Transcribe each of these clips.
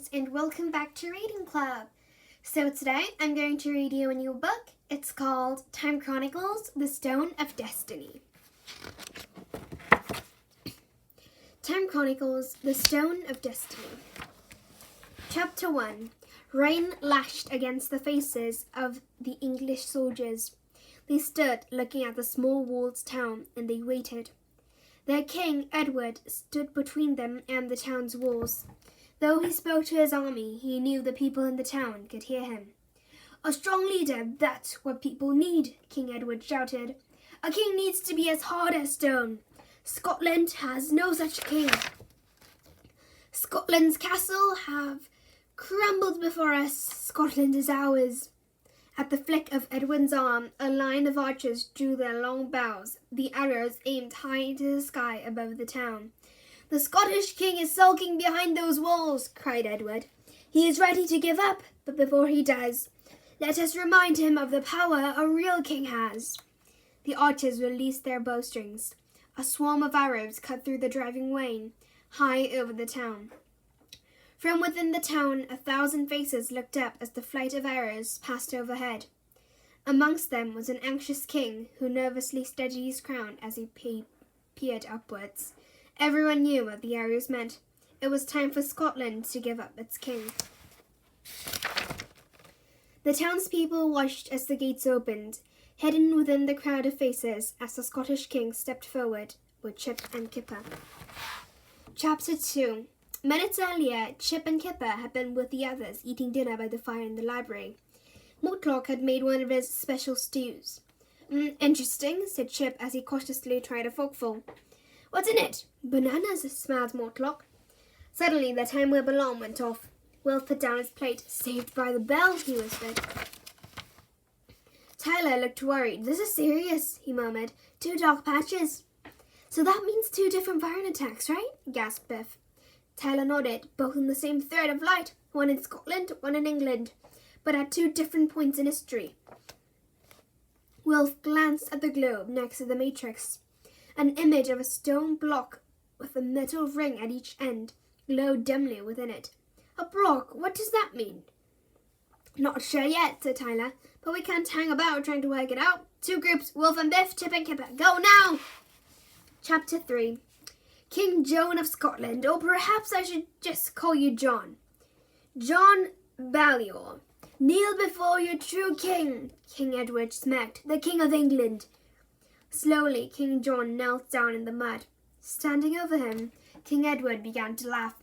guys, and welcome back to Reading Club. So today I'm going to read you a new book. It's called Time Chronicles, The Stone of Destiny. Time Chronicles, The Stone of Destiny. Chapter 1. Rain lashed against the faces of the English soldiers. They stood looking at the small walled town, and they waited. Their king, Edward, stood between them and the town's walls. Though he spoke to his army, he knew the people in the town could hear him. "A strong leader, that's what people need," King Edward shouted. "A king needs to be as hard as stone. Scotland has no such king. Scotland's castle have crumbled before us. Scotland is ours." At the flick of Edward's arm, a line of archers drew their long bows, the arrows aimed high into the sky above the town. "The Scottish king is sulking behind those walls," cried Edward. "He is ready to give up, but before he does, let us remind him of the power a real king has." The archers released their bowstrings. A swarm of arrows cut through the driving rain, high over the town. From within the town, 1,000 faces looked up as the flight of arrows passed overhead. Amongst them was an anxious king who nervously steadied his crown as he peered upwards. Everyone knew what the arrows meant. It was time for Scotland to give up its king. The townspeople watched as the gates opened, hidden within the crowd of faces as the Scottish king stepped forward with Chip and Kipper. Chapter 2. Minutes earlier, Chip and Kipper had been with the others eating dinner by the fire in the library. Mortlock had made one of his special stews. Interesting," said Chip as he cautiously tried a forkful. "What's in it?" "Bananas," smiled Mortlock. Suddenly, the time whistle alarm went off. Will put down his plate. "Saved by the bell," he whispered. Tyler looked worried. "This is serious," he murmured. "2 dark patches." "So that means 2 different fire attacks, right?" gasped Biff. Tyler nodded. "Both in the same thread of light. One in Scotland, one in England, but at 2 different points in history." Wilf glanced at the globe next to the matrix. An image of a stone block with a metal ring at each end glowed dimly within it. "A block? What does that mean?" "Not sure yet," said Tyler, "but we can't hang about trying to work it out. 2 groups, Wilf and Biff, Chip and Kipper. Go now!" Chapter 3. King John of Scotland, or perhaps I should just call you John. "John Balliol, kneel before your true king," King Edward smacked, "the King of England." Slowly, King John knelt down in the mud. Standing over him, King Edward began to laugh.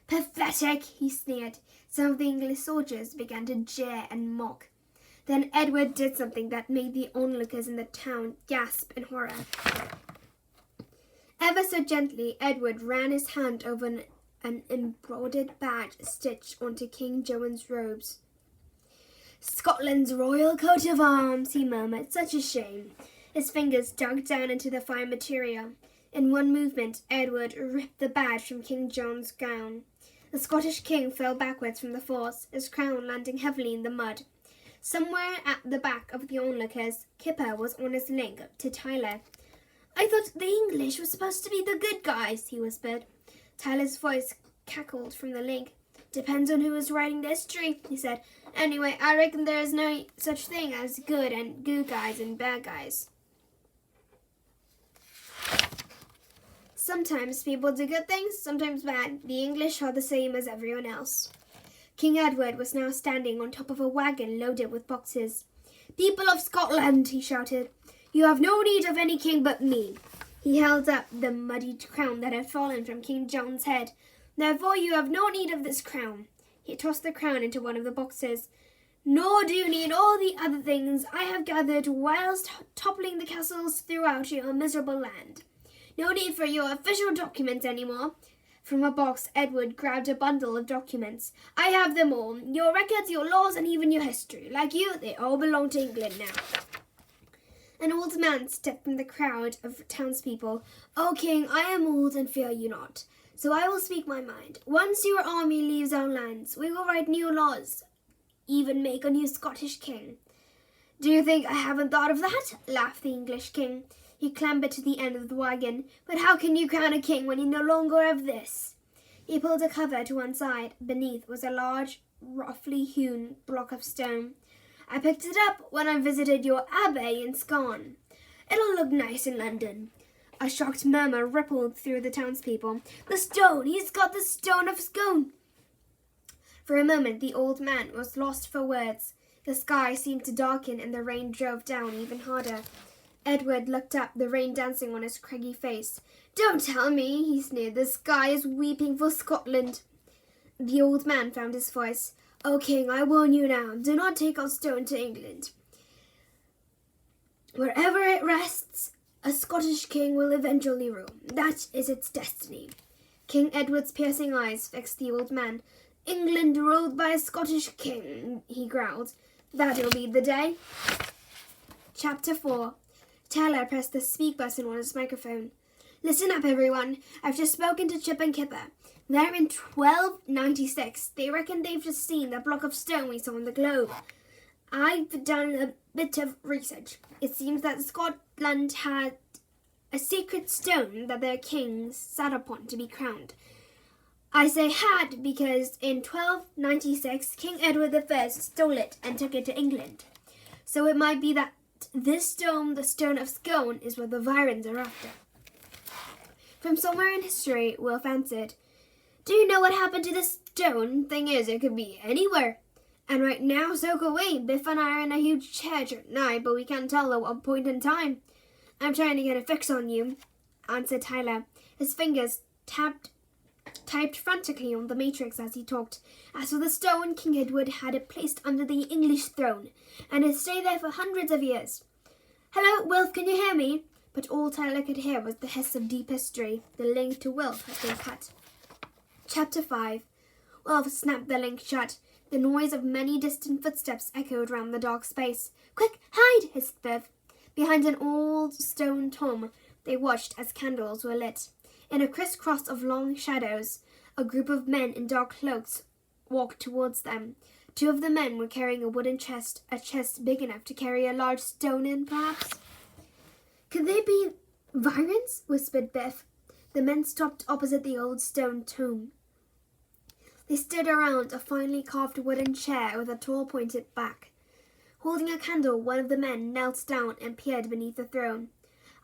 "Pathetic," he sneered. Some of the English soldiers began to jeer and mock. Then Edward did something that made the onlookers in the town gasp in horror. Ever so gently, Edward ran his hand over an embroidered badge stitched onto King John's robes. "Scotland's royal coat of arms," he murmured. "Such a shame." His fingers dug down into the fine material. In one movement, Edward ripped the badge from King John's gown. The Scottish king fell backwards from the force, his crown landing heavily in the mud. Somewhere at the back of the onlookers, Kipper was on his link to Tyler. "I thought the English were supposed to be the good guys," he whispered. Tyler's voice cackled from the link. "Depends on who is writing the history," he said. "Anyway, I reckon there is no such thing as good guys and bad guys. Sometimes people do good things, sometimes bad. The English are the same as everyone else." King Edward was now standing on top of a wagon loaded with boxes. "People of Scotland," he shouted, "you have no need of any king but me." He held up the muddied crown that had fallen from King John's head. "Therefore you have no need of this crown." He tossed the crown into one of the boxes. "Nor do you need all the other things I have gathered whilst toppling the castles throughout your miserable land. No need for your official documents anymore." From a box, Edward grabbed a bundle of documents. "I have them all. Your records, your laws, and even your history. Like you, they all belong to England now." An old man stepped from the crowd of townspeople. "O King, I am old and fear you not, so I will speak my mind. Once your army leaves our lands, we will write new laws, even make a new Scottish king." "Do you think I haven't thought of that?" laughed the English king. He clambered to the end of the wagon. "But how can you crown a king when you no longer have this?" He pulled a cover to one side. Beneath was a large, roughly hewn block of stone. I picked it up when I visited your abbey in Scone. It'll look nice in London. A shocked murmur rippled through the townspeople. The stone! He's got the stone of Scone! For a moment the old man was lost for words. The sky seemed to darken and the rain drove down even harder. Edward looked up, the rain dancing on his craggy face. Don't tell me, he sneered. The sky is weeping for Scotland. The old man found his voice. O king, I warn you now, do not take our stone to England. Wherever it rests, a Scottish king will eventually rule. That is its destiny. King Edward's piercing eyes fixed the old man. England ruled by a Scottish king, he growled. That'll be the day. Chapter 4. Tyler pressed the speak button on his microphone. Listen up, everyone. I've just spoken to Chip and Kipper. They're in 1296. They reckon they've just seen the block of stone we saw on the globe. I've done a bit of research. It seems that Scotland had a secret stone that their kings sat upon to be crowned. I say had because in 1296 King Edward I stole it and took it to England. So it might be that this stone, the stone of Scone, is what the Virons are after. From somewhere in history, Wilf answered, Do you know what happened to this stone? Thing is, it could be anywhere. And right now, so could we. Biff and I are in a huge church at night, but we can't tell at what point in time. I'm trying to get a fix on you, answered Tyler. His fingers typed frantically on the matrix as he talked. As for the stone, King Edward had it placed under the English throne, and it stayed there for hundreds of years. Hello, Wilf, can you hear me? But all Tyler could hear was the hiss of deep history. The link to Wilf had been cut. Chapter 5. Wilf snapped the link shut. The noise of many distant footsteps echoed round the dark space. Quick, hide! Hissed Biff. Behind an old stone tomb, they watched as candles were lit. In a crisscross of long shadows, a group of men in dark cloaks walked towards them. Two of the men were carrying a wooden chest, a chest big enough to carry a large stone in, perhaps. Could they be Virons? Whispered Biff. The men stopped opposite the old stone tomb. They stood around a finely carved wooden chair with a tall pointed back. Holding a candle, one of the men knelt down and peered beneath the throne.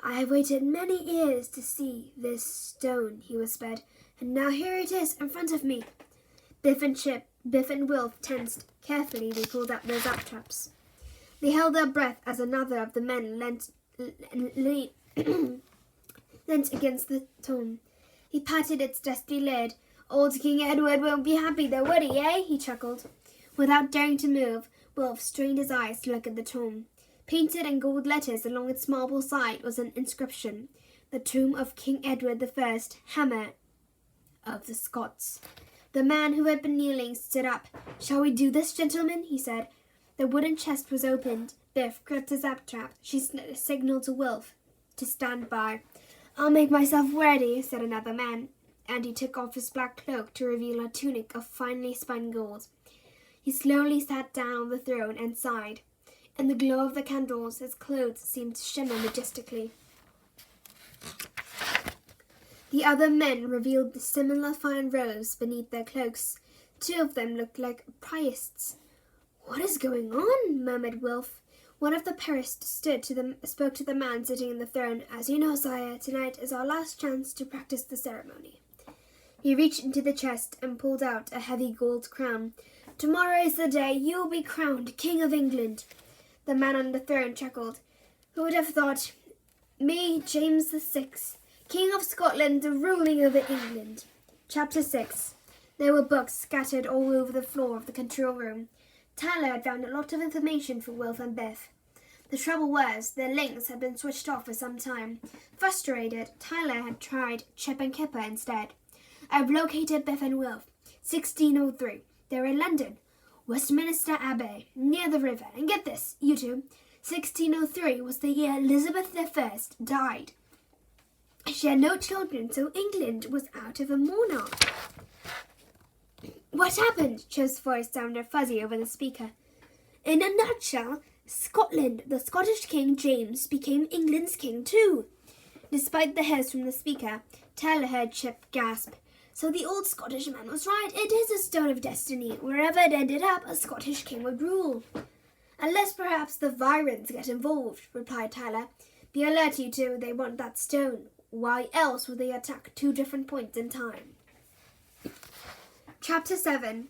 I have waited many years to see this stone, he whispered, and now here it is in front of me. Biff and Wilf tensed. Carefully they pulled out their zap traps. They held their breath as another of the men leant against the tomb. He patted its dusty lid. Old King Edward won't be happy though, would he, eh? He chuckled. Without daring to move, Wilf strained his eyes to look at the tomb. Painted in gold letters along its marble side was an inscription. The tomb of King Edward I, Hammer of the Scots. The man who had been kneeling stood up. Shall we do this, gentlemen? He said. The wooden chest was opened. Biff gripped a zap trap. She signaled to Wilf to stand by. I'll make myself ready, said another man, and he took off his black cloak to reveal a tunic of finely spun gold. He slowly sat down on the throne and sighed. In the glow of the candles, his clothes seemed to shimmer majestically. The other men revealed the similar fine robes beneath their cloaks. Two of them looked like priests. What is going on? Murmured Wilf. One of the priests spoke to the man sitting in the throne. As you know, sire, tonight is our last chance to practice the ceremony. He reached into the chest and pulled out a heavy gold crown. Tomorrow is the day you will be crowned King of England. The man on the throne chuckled. Who would have thought? Me, James VI, King of Scotland, ruling over England. Chapter 6. There were books scattered all over the floor of the control room. Tyler had found a lot of information for Wilf and Biff. The trouble was, their links had been switched off for some time. Frustrated, Tyler had tried Chip and Kipper instead. I've located Biff and Wilf. 1603. They're in London. Westminster Abbey, near the river. And get this, you two, 1603 was the year Elizabeth I died. She had no children, so England was out of a monarch. What happened? Chip's voice sounded fuzzy over the speaker. In a nutshell, Scotland, the Scottish King James, became England's king too. Despite the hiss from the speaker, Tyler heard Chip gasp. So the old Scottish man was right. It is a stone of destiny. Wherever it ended up, a Scottish king would rule. Unless perhaps the Virons get involved, replied Tyler. Be alert, you two. They want that stone. Why else would they attack 2 different points in time? Chapter 7.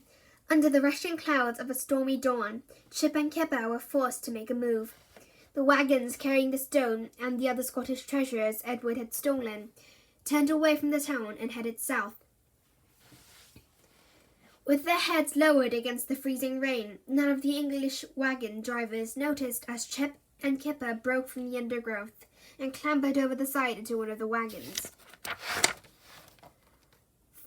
Under the rushing clouds of a stormy dawn, Chip and Kipper were forced to make a move. The wagons carrying the stone and the other Scottish treasures Edward had stolen turned away from the town and headed south. With their heads lowered against the freezing rain, none of the English wagon drivers noticed as Chip and Kipper broke from the undergrowth and clambered over the side into one of the wagons.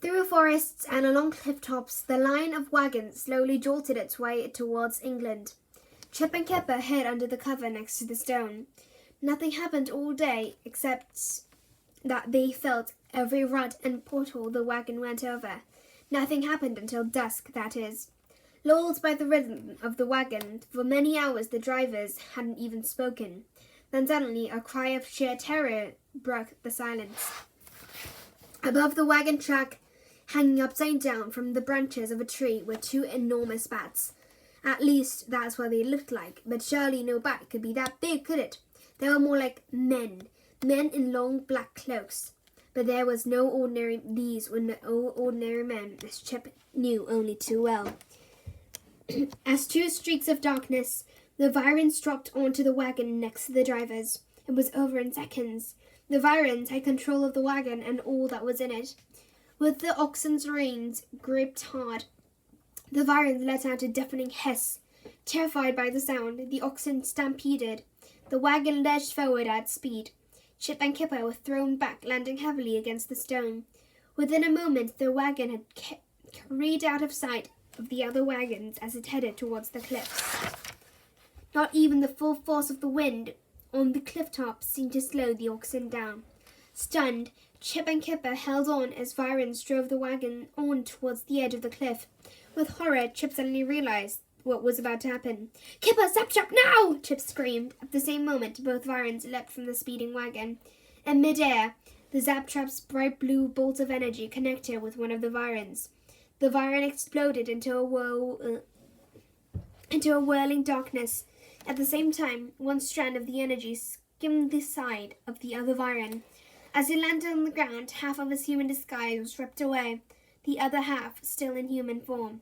Through forests and along cliff tops, the line of wagons slowly jolted its way towards England. Chip and Kipper hid under the cover next to the stone. Nothing happened all day except that they felt every rut and porthole the wagon went over. Nothing happened until dusk, that is. Lulled by the rhythm of the wagon, for many hours the drivers hadn't even spoken. Then suddenly a cry of sheer terror broke the silence. Above the wagon track, hanging upside down from the branches of a tree, were 2 enormous bats. At least that's what they looked like, but surely no bat could be that big, could it? They were more like men in long black cloaks. But these were no ordinary men, as Chip knew only too well. As 2 streaks of darkness, the Virons dropped onto the wagon next to the drivers. It was over in seconds. The Virons had control of the wagon and all that was in it. With the oxen's reins gripped hard, the Virons let out a deafening hiss. Terrified by the sound, the oxen stampeded. The wagon lurched forward at speed. Chip and Kipper were thrown back, landing heavily against the stone. Within a moment, the wagon had carried out of sight of the other wagons as it headed towards the cliffs. Not even the full force of the wind on the cliff top seemed to slow the oxen down. Stunned, Chip and Kipper held on as Virons drove the wagon on towards the edge of the cliff. With horror, Chip suddenly realized what was about to happen. "Kipper, Zaptrap, now!" Chip screamed. At the same moment, both Virons leapt from the speeding wagon. In mid-air, the Zaptrap's bright blue bolt of energy connected with one of the Virons. The Viron exploded into a whirling darkness. At the same time, one strand of the energy skimmed the side of the other Viron. As he landed on the ground, half of his human disguise was ripped away, the other half still in human form.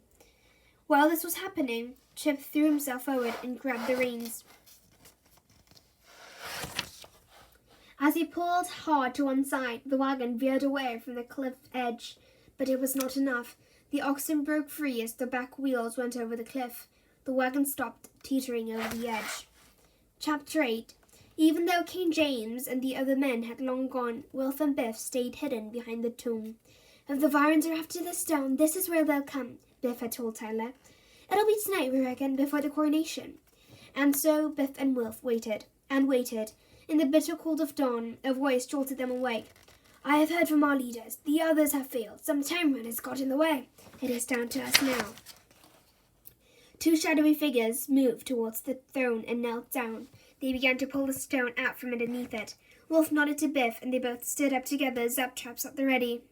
While this was happening, Chip threw himself forward and grabbed the reins. As he pulled hard to one side, the wagon veered away from the cliff edge, but it was not enough. The oxen broke free as the back wheels went over the cliff. The wagon stopped, teetering over the edge. Chapter 8. Even though King James and the other men had long gone, Wilf and Biff stayed hidden behind the tomb. "If the Virons are after the stone, this is where they'll come," Biff had told Tyler. "It'll be tonight, we reckon, before the coronation." And so Biff and Wilf waited, and waited. In the bitter cold of dawn, a voice jolted them awake. "I have heard from our leaders. The others have failed. Some time runners got in the way. It is down to us now." 2 shadowy figures moved towards the throne and knelt down. They began to pull the stone out from underneath it. Wolf nodded to Biff, and they both stood up together, Zaptraps at the ready.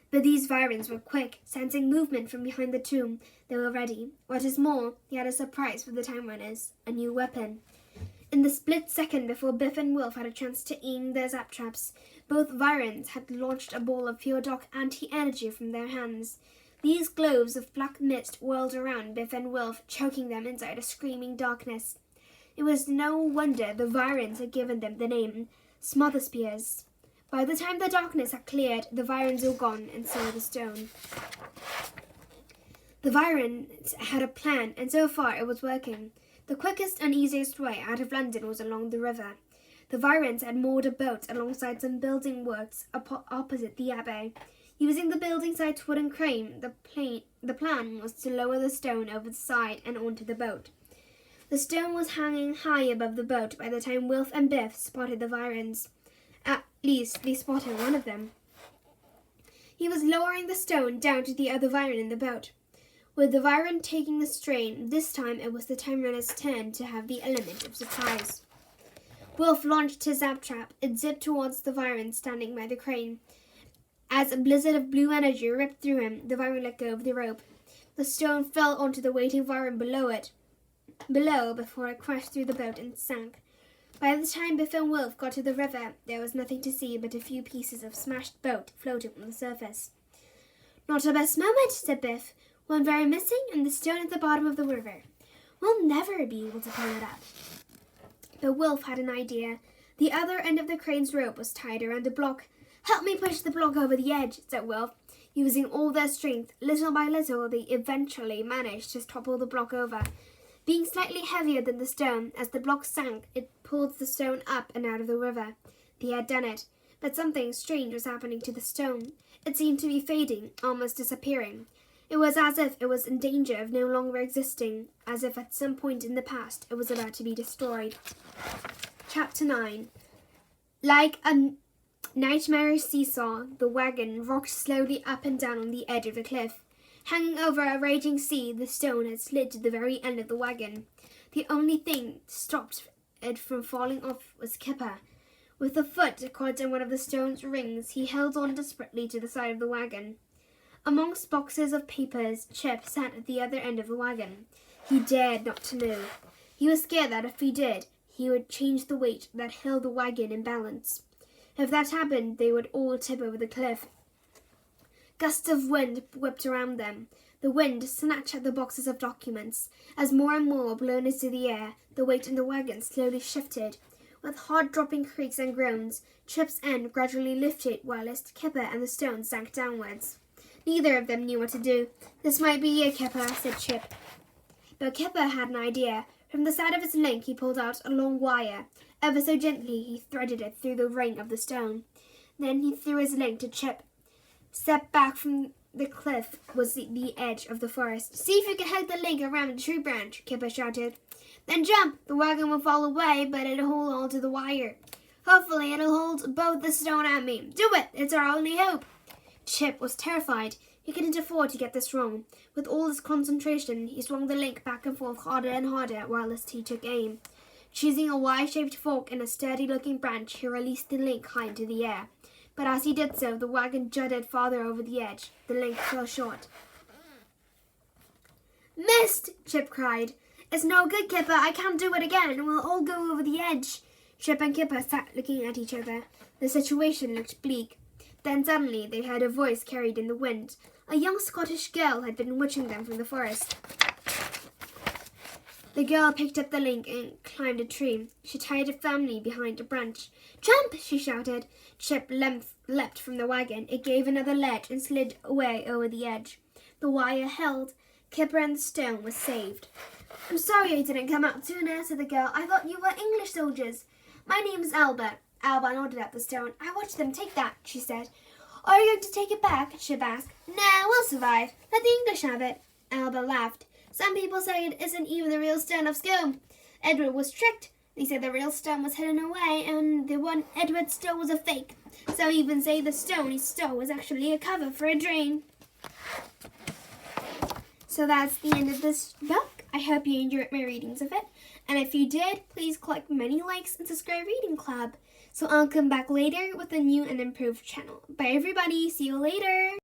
But these Virons were quick. Sensing movement from behind the tomb, they were ready. What is more, he had a surprise for the time runners, a new weapon. In the split second before Biff and Wilf had a chance to aim their Zaptraps, both Virons had launched a ball of pure dark anti-energy from their hands. These globes of black mist whirled around Biff and Wilf, choking them inside a screaming darkness. It was no wonder the Virons had given them the name Smother Spears. By the time the darkness had cleared, the Virons were gone, and so the stone. The Virons had a plan, and so far it was working. The quickest and easiest way out of London was along the river. The Virons had moored a boat alongside some building works opposite the abbey. Using the building site's wooden crane, the plan was to lower the stone over the side and onto the boat. The stone was hanging high above the boat by the time Wilf and Biff spotted the Virons. At least, they spotted one of them. He was lowering the stone down to the other Viron in the boat. With the Viron taking the strain, this time it was the time runner's turn to have the element of surprise. Wilf launched his Zaptrap. It zipped towards the Viron standing by the crane. As a blizzard of blue energy ripped through him, the Vyron let go of the rope. The stone fell onto the waiting Vyron below before it crashed through the boat and sank. By the time Biff and Wolf got to the river, there was nothing to see but a few pieces of smashed boat floating on the surface. "Not our best moment," said Biff. "One Vyron missing and the stone at the bottom of the river. We'll never be able to pull it up." But Wolf had an idea. The other end of the crane's rope was tied around a block. "Help me push the block over the edge," said Wolf. Using all their strength, little by little, they eventually managed to topple the block over. Being slightly heavier than the stone, as the block sank, it pulled the stone up and out of the river. They had done it, but something strange was happening to the stone. It seemed to be fading, almost disappearing. It was as if it was in danger of no longer existing, as if at some point in the past it was about to be destroyed. Chapter 9. Like a nightmarish seesaw, the wagon rocked slowly up and down on the edge of the cliff. Hanging over a raging sea, the stone had slid to the very end of the wagon. The only thing that stopped it from falling off was Kipper. With a foot caught in one of the stone's rings, he held on desperately to the side of the wagon. Amongst boxes of papers, Chip sat at the other end of the wagon. He dared not to move. He was scared that if he did, he would change the weight that held the wagon in balance. If that happened, they would all tip over the cliff. Gusts of wind whipped around them. The wind snatched at the boxes of documents. As more and more were blown into the air, the weight in the wagon slowly shifted. With hard-dropping creaks and groans, Chip's end gradually lifted whilst Kipper and the stone sank downwards. Neither of them knew what to do. "This might be it, Kipper," said Chip. But Kipper had an idea. From the side of his link he pulled out a long wire. Ever so gently he threaded it through the ring of the stone. Then he threw his link to Chip. Set back from the cliff was the edge of the forest. "See if you can hug the link around the tree branch," Kipper shouted. "Then jump. The wagon will fall away, but it'll hold on to the wire. Hopefully it'll hold both the stone and me. Do it. It's our only hope." Chip was terrified. He couldn't afford to get this wrong. With all his concentration, he swung the link back and forth harder and harder whilst he took aim. Choosing a Y-shaped fork in a sturdy-looking branch, he released the link high into the air. But as he did so, the wagon jutted farther over the edge. The link fell short. "Missed!" Chip cried. "It's no good, Kipper. I can't do it again. We'll all go over the edge." Chip and Kipper sat looking at each other. The situation looked bleak. Then suddenly they heard a voice carried in the wind. A young Scottish girl had been watching them from the forest. The girl picked up the link and climbed a tree. She tied it firmly behind a branch. "Jump!" she shouted. Chip leapt from the wagon. It gave another ledge and slid away over the edge. The wire held. Kipper and the stone were saved. "I'm sorry I didn't come out sooner," said the girl. "I thought you were English soldiers." "My name is Albert." Alba nodded at the stone. "I watched them take that," she said. "Are you going to take it back?" Chip asked. "No, we'll survive. Let the English have it." Alba laughed. "Some people say it isn't even the real stone of Scone. Edward was tricked. They said the real stone was hidden away and the one Edward stole was a fake. Some even say the stone he stole was actually a cover for a dream." So that's the end of this book. I hope you enjoyed my readings of it. And if you did, please click many likes and subscribe Reading Club. So I'll come back later with a new and improved channel. Bye everybody. See you later.